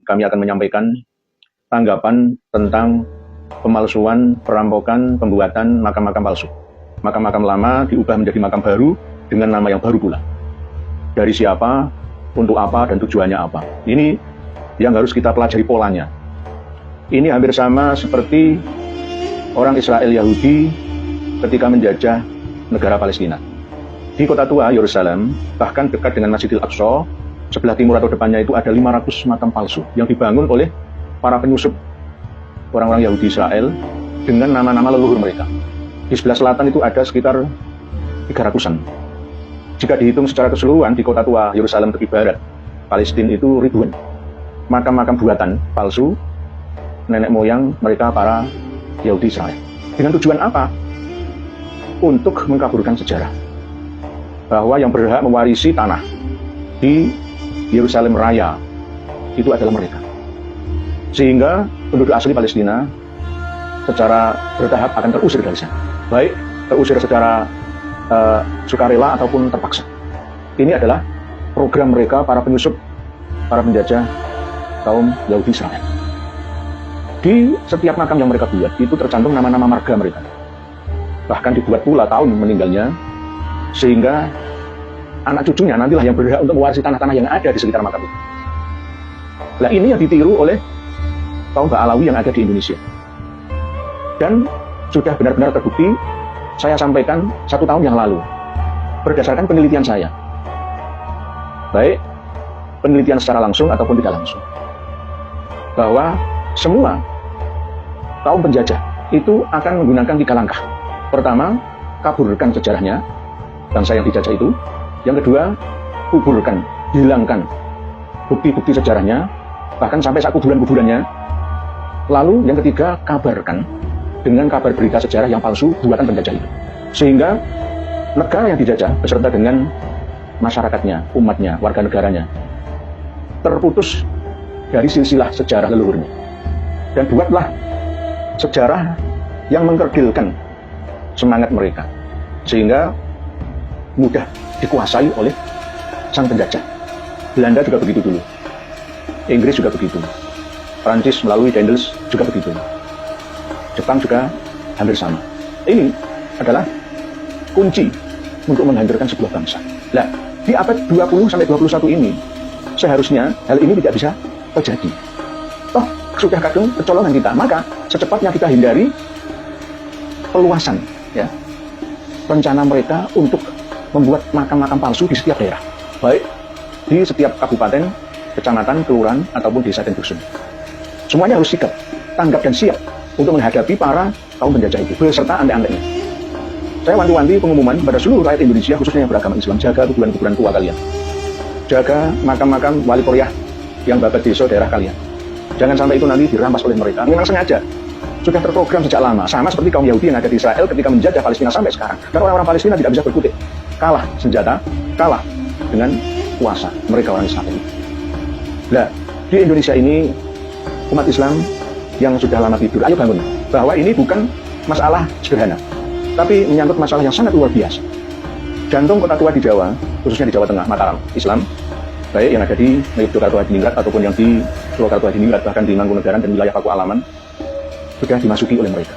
kami akan menyampaikan tanggapan tentang pemalsuan, perampokan, pembuatan makam-makam palsu. Makam-makam lama diubah menjadi makam baru dengan nama yang baru pula. Dari siapa, untuk apa, dan tujuannya apa. Ini yang harus kita pelajari polanya. Ini hampir sama seperti orang Israel Yahudi ketika menjajah negara Palestina. Di kota tua Yerusalem, bahkan dekat dengan Masjidil Aqsa, sebelah timur atau depannya itu ada 500 makam palsu yang dibangun oleh para penyusup orang-orang Yahudi Israel dengan nama-nama leluhur mereka. Di sebelah selatan itu ada sekitar 300-an. Jika dihitung secara keseluruhan di kota tua Yerusalem tepi barat, Palestina itu ribuan. Makam-makam buatan palsu nenek moyang mereka para Yahudi Israel. Dengan tujuan apa? Untuk mengkaburkan sejarah bahwa yang berhak mewarisi tanah di Yerusalem Raya itu adalah mereka. Sehingga penduduk asli Palestina secara bertahap akan terusir dari sana. Baik terusir secara sukarela ataupun terpaksa. Ini adalah program mereka, para penyusup, para penjajah kaum Yahudi Israel. Di setiap makam yang mereka buat itu tercantum nama-nama marga mereka. Bahkan dibuat pula tahun meninggalnya, sehingga anak cucunya nantilah yang berhak untuk mewarisi tanah-tanah yang ada di sekitar makam itu. Nah, ini yang ditiru oleh kaum Ba'alawi yang ada di Indonesia. Dan sudah benar-benar terbukti, saya sampaikan 1 tahun yang lalu, berdasarkan penelitian saya. Baik penelitian secara langsung ataupun tidak langsung. Bahwa semua kaum penjajah itu akan menggunakan 3 langkah. Pertama, kaburkan sejarahnya, bangsa yang dijajah itu. Yang kedua, kuburkan, hilangkan bukti-bukti sejarahnya, bahkan sampai kuburan-kuburannya. Lalu yang ketiga, kabarkan dengan kabar berita sejarah yang palsu buatan penjajah itu. Sehingga negara yang dijajah beserta dengan masyarakatnya, umatnya, warga negaranya terputus dari silsilah sejarah leluhurnya. Dan buatlah sejarah yang mengkerdilkan semangat mereka, sehingga mudah dikuasai oleh sang penjajah. Belanda juga begitu dulu, Inggris juga begitu, Prancis melalui Daendels juga begitu, Jepang juga hampir sama. Ini adalah kunci untuk menghancurkan sebuah bangsa. Nah, di abad 20 sampai 21 ini seharusnya hal ini tidak bisa terjadi. Toh sudah kadung kecolongan kita, maka secepatnya kita hindari peluasan ya rencana mereka untuk membuat makam-makam palsu di setiap daerah, baik di setiap kabupaten, kecamatan, kelurahan, ataupun desa dan dusun. Semuanya harus sikap, tanggap dan siap untuk menghadapi para kaum penjajah itu beserta ante-antenya. Saya wanti-wanti pengumuman pada seluruh rakyat Indonesia, khususnya yang beragama Islam, jaga kuburan-kuburan tua kalian, jaga makam-makam wali Korea yang babat desa daerah kalian. Jangan sampai itu nanti dirampas oleh mereka. Memang sengaja, sudah terprogram sejak lama, sama seperti kaum Yahudi yang ada di Israel ketika menjajah Palestina sampai sekarang. Dan orang-orang Palestina tidak bisa berkutik, kalah senjata, kalah dengan kuasa mereka orang Israel. Nah, di Indonesia ini umat Islam yang sudah lama tidur, ayo bangun, bahwa ini bukan masalah sederhana, tapi menyangkut masalah yang sangat luar biasa. Jantung kota tua di Jawa, khususnya di Jawa Tengah, Mataram, Islam, baik yang ada di Yogyakarta Hadiningrat ataupun yang di Purwokerto Hadiningrat, bahkan di Mangkunegaran dan wilayah Paku Alaman, sudah dimasuki oleh mereka.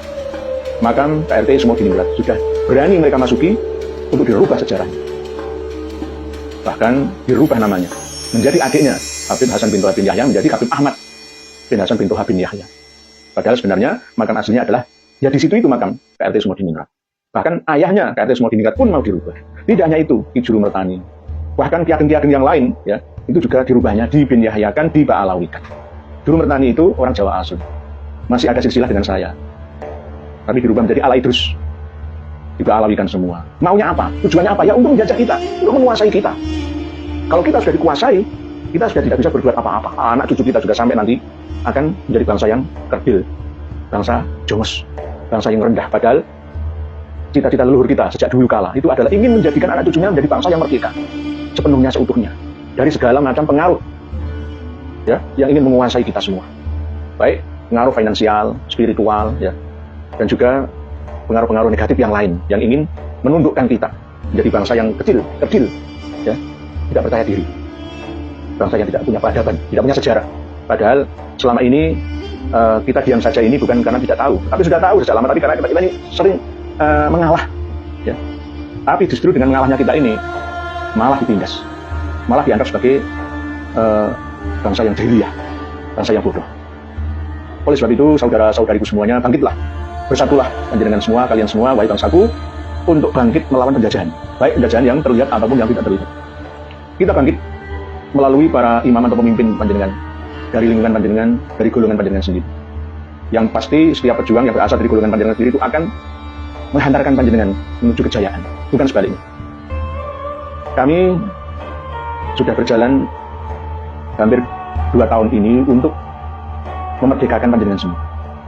Makam KRT semua Hadiningrat sudah berani mereka masuki untuk dirubah sejarahnya, bahkan dirubah namanya menjadi adiknya Habib Hasan bin Toha bin Yahya menjadi Habib Ahmad bin Hasan bin Toha bin Yahya. Padahal sebenarnya makam aslinya adalah ya di situ itu makam KRT semua Hadiningrat. Bahkan ayahnya KRT semua Hadiningrat pun mau dirubah. Tidak hanya itu, Ki Juru Mertani, bahkan kiageng-kiageng yang lain ya itu juga dirubahnya, dibin Yahyakan, diba'alawikan. Juru Mertani itu orang Jawa asli, masih ada silsilah dengan saya, tapi dirubah menjadi Ala Idrus, diba'alawikan semua. Maunya apa? Tujuannya apa? Ya untuk menjajah kita, untuk menguasai kita. Kalau kita sudah dikuasai, kita sudah tidak bisa berbuat apa-apa. Anak cucu kita juga sampai nanti akan menjadi bangsa yang kerdil, bangsa jongos, bangsa yang rendah. Padahal cita-cita leluhur kita sejak dulu kala itu adalah ingin menjadikan anak cucunya menjadi bangsa yang merdeka sepenuhnya, seutuhnya dari segala macam pengaruh ya yang ingin menguasai kita semua, baik pengaruh finansial, spiritual ya, dan juga pengaruh-pengaruh negatif yang lain yang ingin menundukkan kita menjadi bangsa yang kecil ya, tidak percaya diri, bangsa yang tidak punya peradaban, tidak punya sejarah. Padahal selama ini kita diam saja ini bukan karena tidak tahu, tapi sudah tahu sejak lama, tapi karena kita ini sering mengalah. Ya. Tapi justru dengan mengalahnya kita ini malah ditindas, malah dianggap sebagai bangsa yang jahiliyah, bangsa yang bodoh. Oleh sebab itu, saudara-saudariku semuanya, bangkitlah, bersatulah panjenengan semua, kalian semua, wahai bangsaku, untuk bangkit melawan penjajahan, baik penjajahan yang terlihat ataupun yang tidak terlihat. Kita bangkit melalui para imam atau pemimpin panjenengan, dari lingkungan panjenengan, dari golongan panjenengan sendiri. Yang pasti setiap pejuang yang berasal dari golongan panjenengan sendiri itu akan menghantarkan panjenengan menuju kejayaan, bukan sebaliknya. Kami sudah berjalan hampir 2 tahun ini untuk memerdekakan panjenengan semua.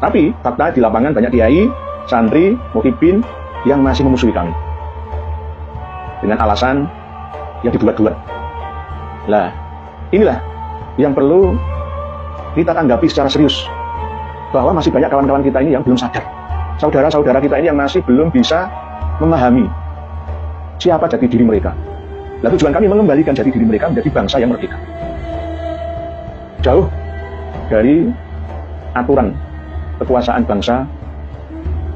Tapi fakta di lapangan banyak kiai, santri, muhibin yang masih memusuhi kami dengan alasan yang dibuat-buat. Lah, inilah yang perlu kita tanggapi secara serius, bahwa masih banyak kawan-kawan kita ini yang belum sadar, saudara-saudara kita ini yang masih belum bisa memahami siapa jati diri mereka. Lalu tujuan kami mengembalikan jati diri mereka menjadi bangsa yang merdeka, jauh dari aturan kekuasaan bangsa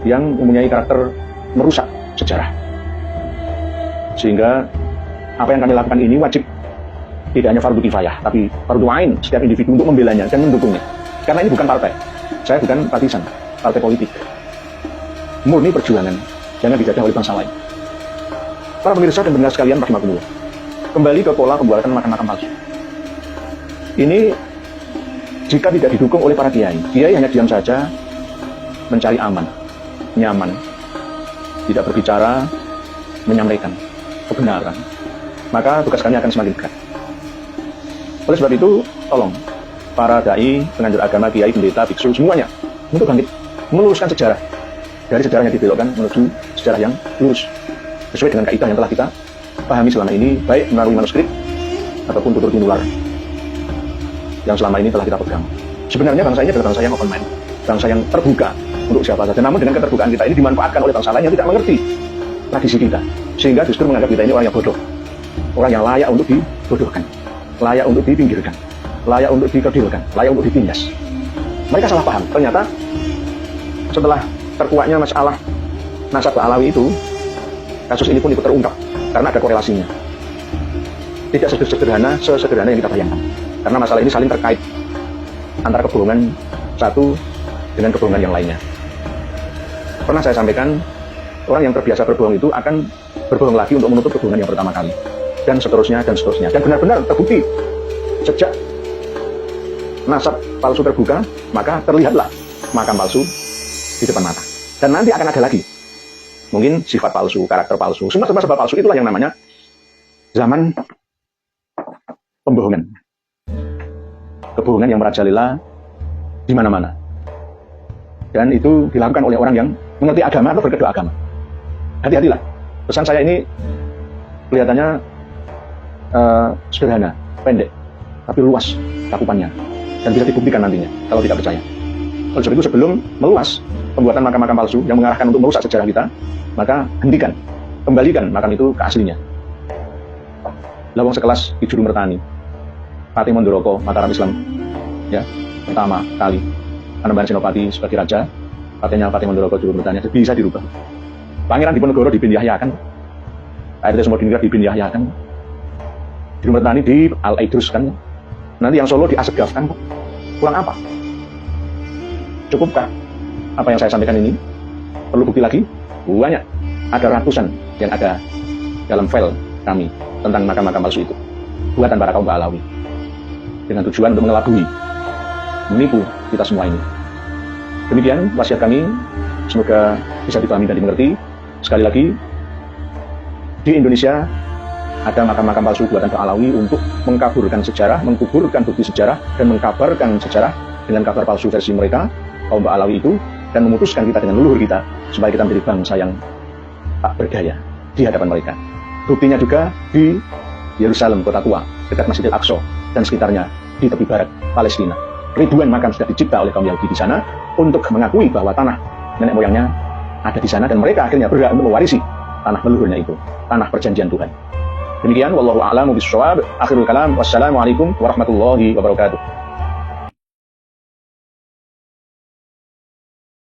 yang mempunyai karakter merusak sejarah. Sehingga apa yang kami lakukan ini wajib, tidak hanya fardu kifayah, tapi fardu ain setiap individu untuk membelanya dan mendukungnya. Karena ini bukan partai, saya bukan partisan, partai politik, murni perjuangan, jangan dijajah oleh bangsa lain. Para pemirsa dan pendengar sekalian, rahimakumullah, kembali ke pola pembuatan makam-makam palsu. Ini jika tidak didukung oleh para kiai hanya diam saja, mencari aman, nyaman, tidak berbicara, menyampaikan kebenaran, maka tugas kami akan semakin berat. Oleh sebab itu, tolong para dai, penganjur agama, kiai, pendeta, biksu, semuanya untuk bangkit, meluruskan sejarah dari sejarah yang dibelokkan menuju sejarah yang lurus, sesuai dengan kaidah yang telah kita pahami selama ini, baik melalui manuskrip ataupun tutur tinular yang selama ini telah kita pegang. Sebenarnya bangsa ini adalah bangsa yang open mind, bangsa yang terbuka untuk siapa saja. Namun dengan keterbukaan kita ini dimanfaatkan oleh bangsa lain yang tidak mengerti tradisi kita, sehingga justru menganggap kita ini orang yang bodoh, orang yang layak untuk dibodohkan, layak untuk dipinggirkan, layak untuk dikerdilkan, layak untuk ditindas. Mereka salah paham. Ternyata setelah terkuaknya masalah nasab Alawi itu, kasus ini pun ikut terungkap karena ada korelasinya. Tidak sesederhana yang kita bayangkan. Karena masalah ini saling terkait antara kebohongan satu dengan kebohongan yang lainnya. Pernah saya sampaikan, orang yang terbiasa berbohong itu akan berbohong lagi untuk menutup kebohongan yang pertama kali, dan seterusnya dan seterusnya. Dan benar-benar terbukti sejak nasab palsu terbuka, maka terlihatlah makam palsu di depan mata. Dan nanti akan ada lagi, mungkin sifat palsu, karakter palsu, semua sebab palsu. Itulah yang namanya zaman pembohongan. Kebohongan yang merajalela di mana-mana. Dan itu dilakukan oleh orang yang mengerti agama atau berkedok agama. Hati-hatilah. Pesan saya ini kelihatannya sederhana, pendek, tapi luas cakupannya. Dan bisa dibuktikan nantinya, kalau tidak percaya. Oleh sebab itu, sebelum meluas pembuatan makam-makam palsu yang mengarahkan untuk merusak sejarah kita, maka hentikan, kembalikan makam itu ke aslinya. Lawang sekelas Ki Juru Mertani, Patih Mandoroko, Mataram Islam, ya, pertama kali Panembahan Senopati sebagai raja, patihnya Patih Mandoroko Juru Mertani bisa dirubah. Pangeran Diponegoro di Bin Yahya kan, ART Semodiningrat di Bin Yahya kan, Juru Mertani di Al Aidrus kan, nanti yang Solo di Asegaf kan, kurang apa? Cukupkah apa yang saya sampaikan ini? Perlu bukti lagi? Banyak, ada ratusan yang ada dalam file kami tentang makam-makam palsu itu, buatan para kaum Alawi, dengan tujuan untuk mengelabui, menipu kita semua ini. Demikian wasiat kami, semoga bisa dipahami dan dimengerti. Sekali lagi, di Indonesia ada makam-makam palsu buatan kaum Alawi untuk mengkaburkan sejarah, mengkuburkan bukti sejarah, dan mengkabarkan sejarah dengan kabar palsu versi mereka, kaum Alawi itu, dan memutuskan kita dengan leluhur kita, supaya kita menjadi bangsa yang tak berdaya di hadapan mereka. Buktinya juga di Yerusalem, kota tua, dekat Masjidil Aqsa dan sekitarnya di tepi barat Palestina. Ribuan makam sudah dicipta oleh kaum Yahudi di sana untuk mengakui bahwa tanah nenek moyangnya ada di sana, dan mereka akhirnya berhak untuk mewarisi tanah leluhurnya itu, tanah perjanjian Tuhan. Demikian, wallahu a'lamu bishawab. Akhirul kalam, wassalamualaikum warahmatullahi wabarakatuh.